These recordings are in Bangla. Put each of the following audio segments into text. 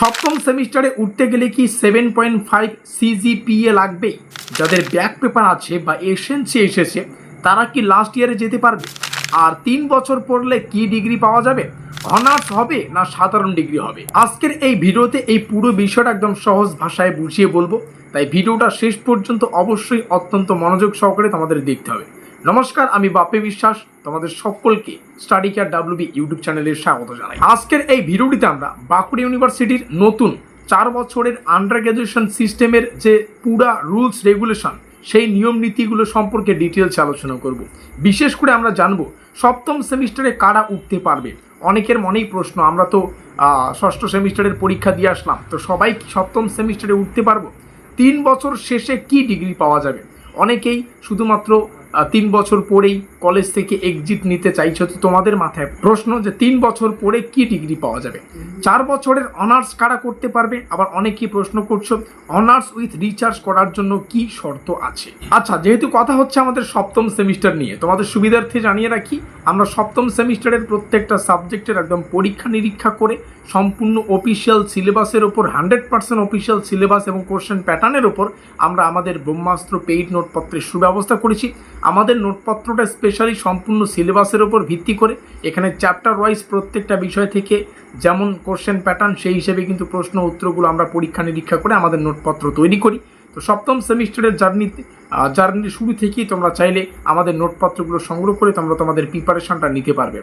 সপ্তম সেমিস্টারে উঠতে গেলে কি 7.5 সিজিপিএ লাগবে? যাদের ব্যাক পেপার আছে বা এসএনসি এসেছে তারা কি লাস্ট ইয়ারে যেতে পারবে? আর 3 বছর পড়লে কি ডিগ্রি পাওয়া যাবে? অনার্স হবে না সাধারণ ডিগ্রি হবে? আজকের এই ভিডিওতে এই পুরো বিষয়টা একদম সহজ ভাষায় বুঝিয়ে বলবো, তাই ভিডিওটা শেষ পর্যন্ত অবশ্যই অত্যন্ত মনোযোগ সহকারে তোমাদের দেখতে হবে। নমস্কার, আমি বাপি বিশ্বাস তোমাদের সকলকে স্টাডি কেয়ার ডাব্লিউবি ইউটিউব চ্যানেলে স্বাগত জানাই। আজকের এই ভিডিওটিতে আমরা বাঁকুড়া ইউনিভার্সিটির নতুন 4 বছরের আন্ডার গ্র্যাজুয়েশন সিস্টেমের যে পুরা রুলস রেগুলেশন, সেই নিয়ম নীতিগুলো সম্পর্কে ডিটেলস আলোচনা করব। বিশেষ করে আমরা জানবো সপ্তম সেমিস্টারে কারা উঠতে পারবে। অনেকের মনেই প্রশ্ন, আমরা তো ষষ্ঠ সেমিস্টারের পরীক্ষা দিয়ে আসলাম, তো সবাই কি সপ্তম সেমিস্টারে উঠতে পারবো? 3 বছর শেষে কি ডিগ্রি পাওয়া যাবে? অনেকেই শুধুমাত্র 3 বছর পরেই কলেজ থেকে এক্সিট নিতে চাইছো, তো তোমাদের মাথায় প্রশ্ন যে 3 বছর পরে কি ডিগ্রি পাওয়া যাবে? 4 বছরের অনার্স কারা করতে পারবে? আবার অনেকেই প্রশ্ন করছো অনার্স উইথ রিসার্চ করার জন্য কি শর্ত আছে? আচ্ছা, যেহেতু কথা হচ্ছে আমাদের সপ্তম সেমিস্টার নিয়ে, তোমাদের সুবিধার্থে জানিয়ে রাখি, আমরা সপ্তম সেমিস্টারের প্রত্যেকটা সাবজেক্টের একদম পরীক্ষা নিরীক্ষা করে সম্পূর্ণ অফিসিয়াল সিলেবাসের ওপর 100% অফিসিয়াল সিলেবাস এবং কোশ্চেন প্যাটার্নের ওপর আমরা আমাদের ব্রহ্মাস্ত্র পেইড নোটপত্রের সুব্যবস্থা করেছি। আমাদের নোটপত্রটা স্পেশালি সম্পূর্ণ সিলেবাসের ওপর ভিত্তি করে, এখানে চ্যাপ্টার ওয়াইজ প্রত্যেকটা বিষয় থেকে যেমন কোশ্চেন প্যাটার্ন সেই হিসেবে কিন্তু প্রশ্ন উত্তরগুলো আমরা পরীক্ষা নিরীক্ষা করে আমাদের নোটপত্র তৈরি করি। তো সপ্তম সেমিস্টারের জার্নির শুরু থেকেই তোমরা চাইলে আমাদের নোটপত্রগুলো সংগ্রহ করে তোমরা তোমাদের প্রিপারেশনটা নিতে পারবে।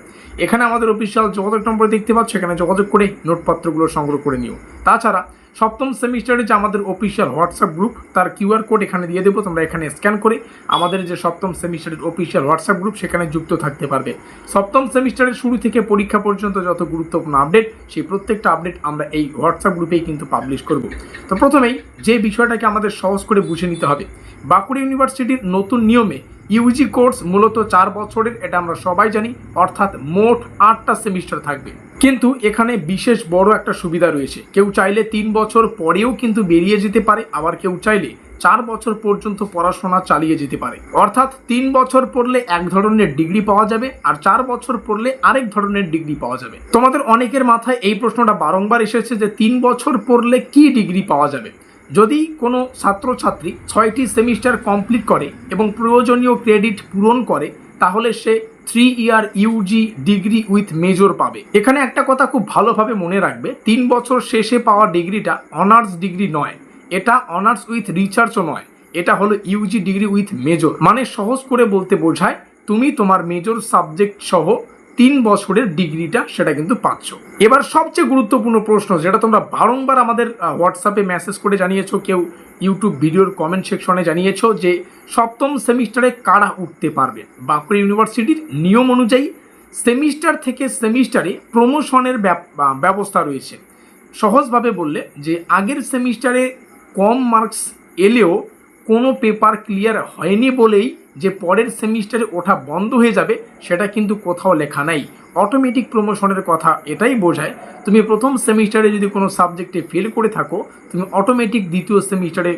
এখানে আমাদের অফিসিয়াল যোগাযোগ নম্বর দেখতে পাচ্ছ, এখানে যোগাযোগ করে নোটপত্রগুলো সংগ্রহ করে নিও। তাছাড়া সপ্তম সেমিস্টারে যে আমাদের অফিসিয়াল হোয়াটসঅ্যাপ গ্রুপ, তার কিউআর কোড এখানে দিয়ে দেবো, তোমরা এখানে স্ক্যান করে আমাদের যে সপ্তম সেমিস্টারের অফিসিয়াল হোয়াটসঅ্যাপ গ্রুপ সেখানে যুক্ত থাকতে পারবে। সপ্তম সেমিস্টারের শুরু থেকে পরীক্ষা পর্যন্ত যত গুরুত্বপূর্ণ আপডেট, সেই প্রত্যেকটা আপডেট আমরা এই হোয়াটসঅ্যাপ গ্রুপেই কিন্তু পাবলিশ করব। তো প্রথমেই যে বিষয়টাকে আমাদের সহজ করে বুঝে নিতে হবে, বাঁকুড়া ইউনিভার্সিটির নতুন নিয়মে ইউজি কোর্স মূলত 4 বছরের, এটা আমরা সবাই জানি, অর্থাৎ মোট 8টা সেমিস্টার থাকবে। কিন্তু এখানে বিশেষ বড় একটা সুবিধা রয়েছে, কেউ চাইলে 3 বছর পরেও কিন্তু বেরিয়ে যেতে পারে, আবার কেউ চাইলে 4 বছর পর্যন্ত পড়াশোনা চালিয়ে যেতে পারে। অর্থাৎ 3 বছর পড়লে এক ধরনের ডিগ্রি পাওয়া যাবে, আর 4 বছর পড়লে আরেক ধরনের ডিগ্রি পাওয়া যাবে। তোমাদের অনেকের মাথায় এই প্রশ্নটা বারংবার এসেছে যে 3 বছর পড়লে কি ডিগ্রি পাওয়া যাবে? যদি কোনো ছাত্রছাত্রী 6টি সেমিস্টার কমপ্লিট করে এবং প্রয়োজনীয় ক্রেডিট পূরণ করে, তাহলে সে 3 ইয়ার ইউজি ডিগ্রি উইথ মেজর পাবে। এখানে একটা কথা খুব ভালোভাবে মনে রাখবে, 3 বছর শেষে পাওয়া ডিগ্রিটা অনার্স ডিগ্রি নয়, এটা অনার্স উইথ রিসার্চও নয়, এটা হলো ইউজি ডিগ্রি উইথ মেজর। মানে সহজ করে বলতে বোঝায় তুমি তোমার মেজর সাবজেক্ট সহ 3 বছরের ডিগ্রিটা সেটা কিন্তু পাচ্ছ। এবার সবচেয়ে গুরুত্বপূর্ণ প্রশ্ন, যেটা তোমরা বারংবার আমাদের হোয়াটসঅ্যাপে মেসেজ করে জানিয়েছো, কেউ ইউটিউব ভিডিওর কমেন্ট সেকশনে জানিয়েছো যে সপ্তম সেমিস্টারে কারা উঠতে পারবে। বাঁকুড়া ইউনিভার্সিটির নিয়ম অনুযায়ী সেমিস্টার থেকে সেমিস্টারে প্রমোশনের ব্যবস্থা রয়েছে। সহজভাবে বললে যে আগের সেমিস্টারে কম মার্কস এলেও কোনো পেপার ক্লিয়ার হয়নি বলেই যে পরের সেমিস্টারে ওঠা বন্ধ হয়ে যাবে, সেটা কিন্তু কোথাও লেখা নাই। অটোমেটিক প্রমোশনের কথা এটাই বোঝায়, তুমি প্রথম সেমিস্টারে যদি কোনো সাবজেক্টে ফেল করে থাকো, তুমি অটোমেটিক দ্বিতীয় সেমিস্টারে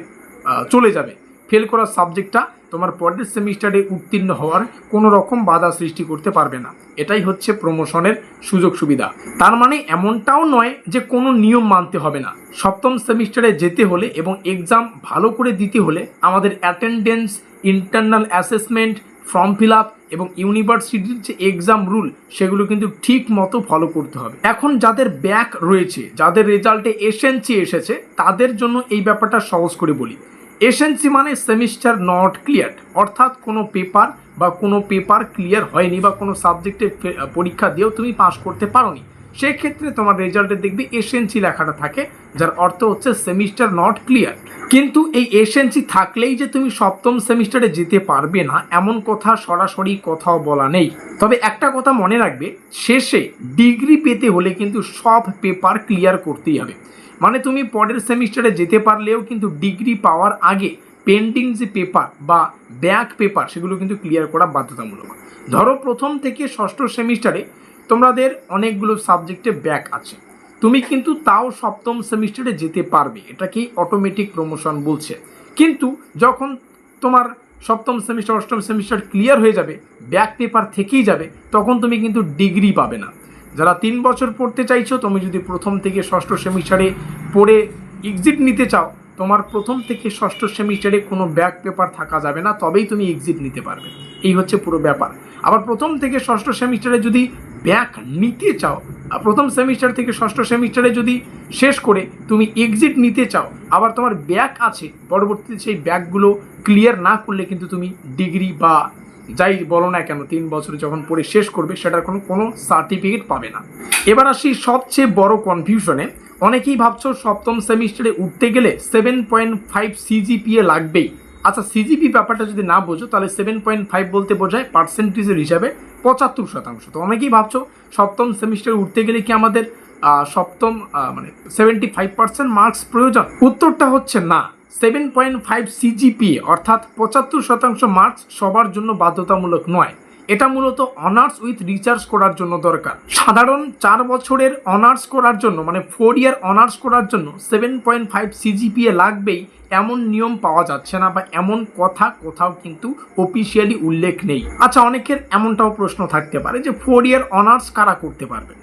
চলে যাবে। ফেল করা সাবজেক্টটা তোমার পরের সেমিস্টারে উত্তীর্ণ হওয়ার কোনো রকম বাধা সৃষ্টি করতে পারবে না। এটাই হচ্ছে প্রমোশনের সুযোগ সুবিধা। তার মানে এমনটাও নয় যে কোনো নিয়ম মানতে হবে না। সপ্তম সেমিস্টারে যেতে হলে এবং এক্সাম ভালো করে দিতে হলে আমাদের attendance, internal assessment, form fill up এবং ইউনিভার্সিটির যে এক্সাম রুল, সেগুলো কিন্তু ঠিক মতো ফলো করতে হবে। এখন যাদের ব্যাক রয়েছে, যাদের রেজাল্টে এসএনসি এসেছে, তাদের জন্য এই ব্যাপারটা সহজ করে বলি। এসএনসি মানে সেমিস্টার নট ক্লিয়ার, অর্থাৎ কোনো পেপার ক্লিয়ার হয়নি বা কোনো সাবজেক্টে পরীক্ষা দিয়েও তুমি পাস করতে পারোনি, সেক্ষেত্রে তোমার রেজাল্টে দেখবে এসএনসি লেখাটা থাকে, যার অর্থ হচ্ছে সেমিস্টার নট ক্লিয়ার। কিন্তু এই এসএনসি থাকলেই যে তুমি সপ্তম সেমিস্টারে যেতে পারবে না, এমন কথা সরাসরি কোথাও বলা নেই। তবে একটা কথা মনে রাখবে, শেষে ডিগ্রি পেতে হলে কিন্তু সব পেপার ক্লিয়ার করতেই হবে। মানে তুমি পরের সেমিস্টারে যেতে পারলেও কিন্তু ডিগ্রি পাওয়ার আগে পেন্ডিং যে পেপার বা ব্যাক পেপার, সেগুলো কিন্তু ক্লিয়ার করা বাধ্যতামূলক। ধরো প্রথম থেকে ষষ্ঠ সেমিস্টারে তোমাদের অনেকগুলো সাবজেক্টে ব্যাক আছে, তুমি কিন্তু তাও সপ্তম সেমিস্টারে যেতে পারবে, এটাকেই অটোমেটিক প্রমোশন বলছে। কিন্তু যখন তোমার সপ্তম সেমিস্টার, অষ্টম সেমিস্টার ক্লিয়ার হয়ে যাবে, ব্যাক পেপার থেকেই যাবে, তখন তুমি কিন্তু ডিগ্রি পাবে না। যারা 3 বছর পড়তে চাইছো, তুমি যদি প্রথম থেকে ষষ্ঠ সেমিস্টারে পড়ে এক্সিট নিতে চাও, তোমার প্রথম থেকে ষষ্ঠ সেমিস্টারে কোনো ব্যাক পেপার থাকা যাবে না, তবেই তুমি এক্সিট নিতে পারবে। এই হচ্ছে পুরো ব্যাপার। আবার প্রথম থেকে ষষ্ঠ সেমিস্টারে যদি ব্যাক নিতে চাও, প্রথম সেমিস্টার থেকে ষষ্ঠ সেমিস্টারে যদি শেষ করে তুমি এক্সিট নিতে চাও, আবার তোমার ব্যাক আছে, পরবর্তীতে সেই ব্যাকগুলো ক্লিয়ার না করলে কিন্তু তুমি ডিগ্রি বা যাই বলো না কেন 3 বছর যখন পড়ে শেষ করবে সেটার কোনো সার্টিফিকেট পাবে না। এবার আসি সবচেয়ে বড় কনফিউশনে। অনেকেই ভাবছো সপ্তম সেমিস্টারে উঠতে গেলে 7.5 সিজিপিএ লাগবেই। আচ্ছা, সিজিপি ব্যাপারটা যদি না বোঝো তাহলে 7.5 বলতে বোঝায় পার্সেন্টেজের হিসাবে 75%। তো অনেকেই ভাবছো সপ্তম সেমিস্টারে উঠতে গেলে কি আমাদের সপ্তম মানে 75% মার্কস প্রয়োজন? উত্তরটা হচ্ছে না। 7.5 সিজিপিএ অর্থাৎ 75% মার্কস সবার জন্য বাধ্যতামূলক নয়। এটা মূলত অনার্স উইথ রিসার্চ করার জন্য দরকার। সাধারণ 4 বছরের অনার্স করার জন্য মানে 4 ইয়ার অনার্স করার জন্য 7.5 সিজিপিএ লাগবেই এমন নিয়ম পাওয়া যাচ্ছে না, বা এমন কথা কোথাও কিন্তু অফিসিয়ালি উল্লেখ নেই। আচ্ছা, অনেকের এমনটাও প্রশ্ন থাকতে পারে যে 4 ইয়ার অনার্স কারা করতে পারবে?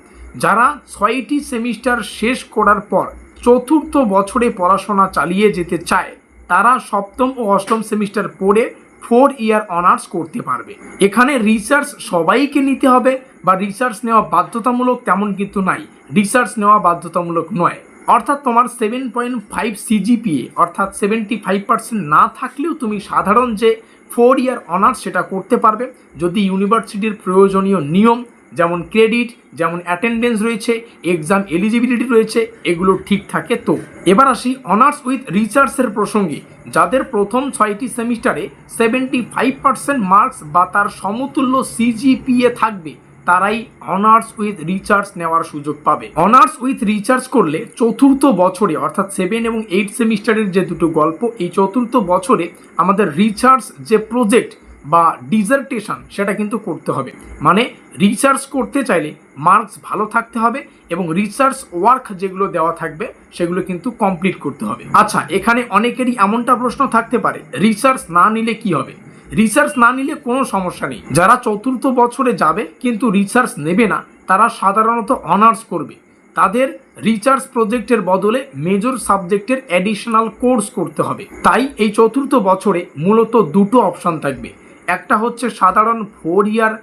যারা 6টি সেমিস্টার শেষ করার পর 4র্থ বছরে পড়াশোনা চালিয়ে যেতে চায়, তারা সপ্তম ও অষ্টম সেমিস্টার পড়ে 4 ইয়ার অনার্স করতে পারবে। এখানে রিসার্চ সবাইকে নিতে হবে বা রিসার্চ নেওয়া বাধ্যতামূলক তেমন কিন্তু নাই। রিসার্চ নেওয়া বাধ্যতামূলক নয়। অর্থাৎ তোমার 7.5 সিজিপিএ অর্থাৎ 75% না থাকলেও তুমি সাধারণ যে 4 ইয়ার অনার্স সেটা করতে পারবে, যদি ইউনিভার্সিটির প্রয়োজনীয় নিয়ম যেমন ক্রেডিট, যেমন অ্যাটেন্ডেন্স রয়েছে, এক্সাম এলিজিবিলিটি রয়েছে, এগুলো ঠিক থাকে। তো এবার আসি অনার্স উইথ রিসার্চের প্রসঙ্গে। যাদের প্রথম 6টি সেমিস্টারে 75% মার্কস বা তার সমতুল্য সিজিপিএ থাকবে, তারাই অনার্স উইথ রিসার্চ নেওয়ার সুযোগ পাবে। অনার্স উইথ রিসার্চ করলে 4র্থ বছরে অর্থাৎ 7 এবং 8 সেমিস্টারের যে দুটো গল্প, এই 4র্থ বছরে আমাদের রিসার্চ যে প্রজেক্ট বা ডিজার্টেশন সেটা কিন্তু করতে হবে। মানে রিসার্চ করতে চাইলে মার্কস ভালো থাকতে হবে এবং রিসার্চ ওয়ার্ক যেগুলো দেওয়া থাকবে সেগুলো কিন্তু কমপ্লিট করতে হবে। আচ্ছা, এখানে অনেকেরই এমনটা প্রশ্ন থাকতে পারে, রিসার্চ না নিলে কি হবে? রিসার্চ না নিলে কোনো সমস্যা নেই। যারা 4র্থ বছরে যাবে কিন্তু রিসার্চ নেবে না, তারা সাধারণত অনার্স করবে। তাদের রিসার্চ প্রজেক্টের বদলে মেজর সাবজেক্টের অ্যাডিশনাল কোর্স করতে হবে। তাই এই 4র্থ বছরে মূলত দুটো অপশন থাকবে। একটা হচ্ছে সাধারণ 4 ইয়ার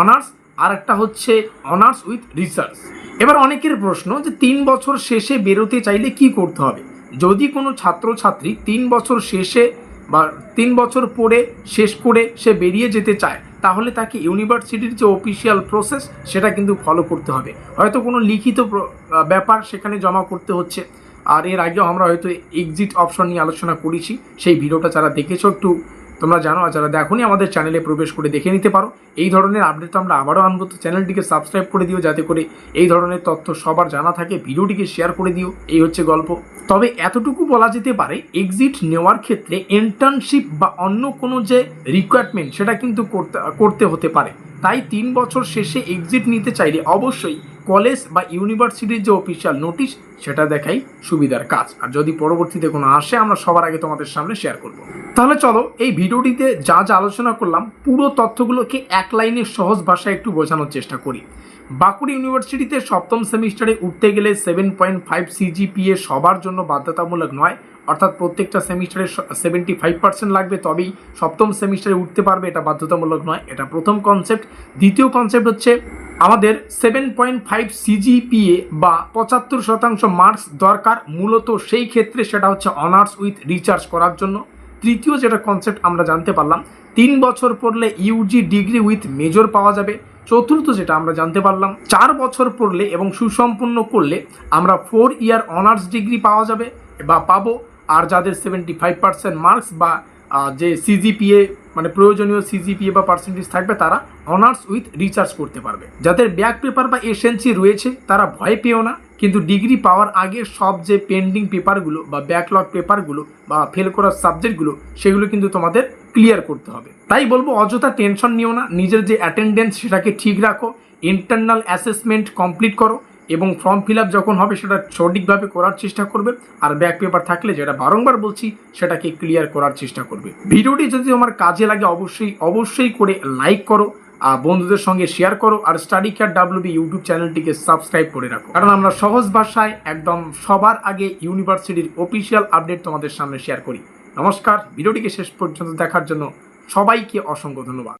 অনার্স, আর একটা হচ্ছে অনার্স উইথ রিসার্চ। এবার অনেকের প্রশ্ন যে 3 বছর শেষে বেরোতে চাইলে কি করতে হবে? যদি কোনো ছাত্রছাত্রী 3 বছর শেষে বা 3 বছর পড়ে শেষ করে সে বেরিয়ে যেতে চায়, তাহলে তাকে ইউনিভার্সিটির যে অফিসিয়াল প্রসেস সেটা কিন্তু ফলো করতে হবে। হয়তো কোনো লিখিত ব্যাপার সেখানে জমা করতে হচ্ছে। আর এর আগেও আমরা হয়তো এক্সিট অপশন নিয়ে আলোচনা করেছি, সেই ভিডিওটা যারা দেখেছো একটু তোমরা জানো, আর যারা দেখোনি আমাদের চ্যানেলে প্রবেশ করে দেখে নিতে পারো। এই ধরনের আপডেট তো আমরা আবারও আনবো, তো চ্যানেলটিকে সাবস্ক্রাইব করে দিও যাতে করে এই ধরনের তথ্য সবার জানা থাকে। ভিডিওটিকে শেয়ার করে দিও। এই হচ্ছে গল্প। তবে এতটুকু বলা যেতে পারে, এক্সিট নেওয়ার ক্ষেত্রে ইন্টার্নশিপ বা অন্য কোনো যে রিকোয়ারমেন্ট সেটা কিন্তু করতে হতে পারে। তাই 3 বছর শেষে এক্সিট নিতে চাইলে অবশ্যই কলেজ বা ইউনিভার্সিটির যে অফিসিয়াল নোটিশ সেটা দেখাই সুবিধার কাজ। আর যদি পরবর্তীতে কোনো আসে, আমরা সবার আগে তোমাদের সামনে শেয়ার করব। তাহলে চলো এই ভিডিওটিতে যা যা আলোচনা করলাম পুরো তথ্যগুলোকে এক লাইনে সহজ ভাষায় একটু বোঝানোর চেষ্টা করি। বাঁকুড়া ইউনিভার্সিটিতে সপ্তম সেমিস্টারে উঠতে গেলে 7.5 সিজিপিএ সবার জন্য বাধ্যতামূলক নয়। অর্থাৎ প্রত্যেকটা সেমিস্টারে 75% লাগবে, তবেই সপ্তম সেমিস্টারে উঠতে পারবে, এটা বাধ্যতামূলক নয়। এটা প্রথম কনসেপ্ট। দ্বিতীয় কনসেপ্ট হচ্ছে আমাদের 7.5 সিজিপিএ বা 75% মার্কস দরকার মূলত সেই ক্ষেত্রে, সেটা হচ্ছে অনার্স উইথ রিসার্চ করার জন্য। তৃতীয় যেটা কনসেপ্ট আমরা জানতে পারলাম, 3 বছর পড়লে ইউজি ডিগ্রি উইথ মেজর পাওয়া যাবে। চতুর্থ যেটা আমরা জানতে পারলাম, 4 বছর পড়লে এবং সুসম্পন্ন করলে আমরা 4 ইয়ার অনার্স ডিগ্রি পাওয়া যাবে বা পাবো। আর যাদের 75% মার্কস বা যে সিজিপিএ মানে প্রয়োজনীয় সিজিপিএ বা পার্সেন্টেজ থাকবে, তারা অনার্স উইথ রিসার্চ করতে পারবে। যাদের ব্যাক পেপার বা এসএনসি রয়েছে তারা ভয় পেও না, কিন্তু ডিগ্রি পাওয়ার আগে সব যে পেন্ডিং পেপারগুলো বা ব্যাকলগ পেপারগুলো বা ফেল করার সাবজেক্টগুলো সেগুলো কিন্তু তোমাদের ক্লিয়ার করতে হবে। তাই বলবো অযথা টেনশন নিও না, নিজের যে অ্যাটেন্ডেন্স সেটাকে ঠিক রাখো, ইন্টারনাল অ্যাসেসমেন্ট কমপ্লিট করো এবং ফর্ম ফিল আপ যখন হবে সেটা সঠিকভাবে করার চেষ্টা করবে। আর ব্যাক পেপার থাকলে, যেটা বারংবার বলছি, সেটাকে ক্লিয়ার করার চেষ্টা করবে। ভিডিওটি যদি তোমার কাজে লাগে অবশ্যই করে লাইক করো। বন্ধুদের সঙ্গে শেয়ার করো, আর স্টাডি কেয়ার WB ইউটিউব চ্যানেলটিকে সাবস্ক্রাইব করে রাখো, কারণ আমরা সহজ ভাষায় একদম সবার আগে ইউনিভার্সিটির অফিসিয়াল আপডেট তোমাদের সামনে শেয়ার করি। নমস্কার, ভিডিওটিকে শেষ পর্যন্ত দেখার জন্য সবাইকে অসংখ্য ধন্যবাদ।